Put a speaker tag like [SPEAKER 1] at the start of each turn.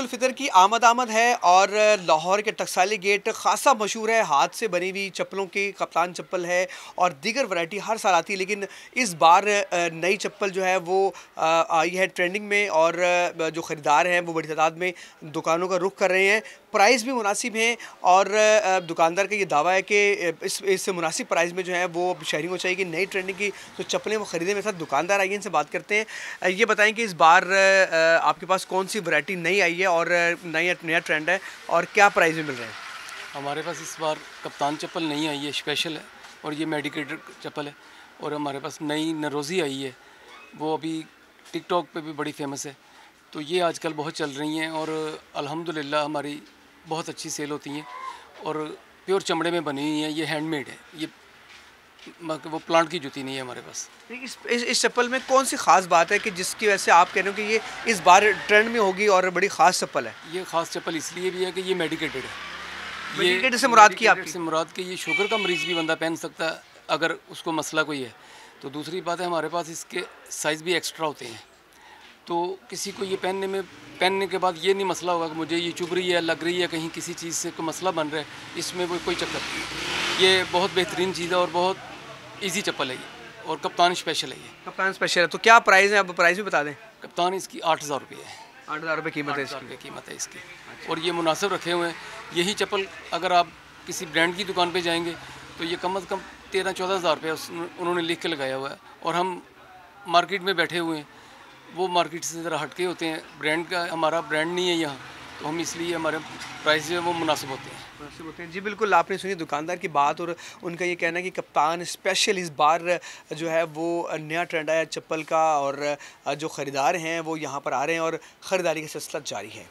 [SPEAKER 1] ईद-उल-फितर की आमद है और लाहौर के टकसाली गेट ख़ासा मशहूर है। हाथ से बनी हुई चप्पलों की कप्तान चप्पल है और दीगर वैरायटी हर साल आती है, लेकिन इस बार नई चप्पल जो है वो आई है ट्रेंडिंग में और जो ख़रीदार हैं वो बड़ी तादाद में दुकानों का रुख कर रहे हैं। प्राइस भी मुनासिब हैं और दुकानदार का ये दावा है कि इस मुनासिब प्राइस में जो है वो शहरियों को चाहिए कि नई ट्रेंडिंग की जो चप्पलें वो ख़रीदें। मेरे साथ दुकानदार आइए, इनसे बात करते हैं। ये बताएं कि इस बार आपके पास कौन सी वैरायटी नई आई है और नया ट्रेंड है और क्या प्राइस में मिल रहे हैं?
[SPEAKER 2] हमारे पास इस बार कप्तान चप्पल नहीं आई है, स्पेशल है और ये मेडिकेटेड चप्पल है। और हमारे पास नई नरोज़ी आई है, वो अभी टिकटॉक पे भी बड़ी फेमस है, तो ये आजकल बहुत चल रही हैं और अल्हम्दुलिल्लाह हमारी बहुत अच्छी सेल होती हैं और प्योर चमड़े में बनी हुई हैं। ये हैंडमेड है, ये वो प्लांट की जूती नहीं है हमारे पास।
[SPEAKER 1] इस चप्पल में कौन सी ख़ास बात है कि जिसकी वजह से आप कह रहे हो कि ये इस बार ट्रेंड में होगी और बड़ी ख़ास चप्पल है?
[SPEAKER 2] ये ख़ास चप्पल इसलिए भी है कि ये मेडिकेटेड है।
[SPEAKER 1] मेडिकेटेड से मुराद की आपकी?
[SPEAKER 2] से मुराद कि ये शुगर का मरीज़ भी बंदा पहन सकता है अगर उसको मसला कोई है। तो दूसरी बात है, हमारे पास इसके साइज़ भी एक्स्ट्रा होते हैं, तो किसी को ये पहनने के बाद ये नहीं मसला होगा कि मुझे ये चुभ रही है, लग रही है, कहीं किसी चीज़ से कोई मसला बन रहा है, इसमें वो कोई चक्कर नहीं। ये बहुत बेहतरीन चीज़ है और बहुत ईजी चप्पल है ये, और कप्तान स्पेशल है ये।
[SPEAKER 1] कप्तान स्पेशल है, तो क्या प्राइस है? अब प्राइस भी बता दें।
[SPEAKER 2] कप्तान इसकी 8,000 रुपये है।
[SPEAKER 1] 8,000 रुपये कीमत है?
[SPEAKER 2] 8,000 रुपये कीमत है इसकी। और ये मुनासिब रखे हुए हैं। यही चप्पल अगर आप किसी ब्रांड की दुकान पे जाएंगे तो ये कम से कम 13-14 हज़ार रुपये उन्होंने लिख के लगाया हुआ है, और हम मार्केट में बैठे हुए हैं, वो मार्केट से ज़रा हटके होते हैं। ब्रांड का हमारा ब्रांड नहीं है यहाँ, तो हम इसलिए हमारे प्राइस जो है वो मुनासिब होते हैं।
[SPEAKER 1] जी बिल्कुल, आपने सुनी दुकानदार की बात और उनका ये कहना है कि कप्तान स्पेशल इस बार जो है वो नया ट्रेंड आया चप्पल का और जो ख़रीदार हैं वो यहाँ पर आ रहे हैं और ख़रीदारी का सिलसिला जारी है।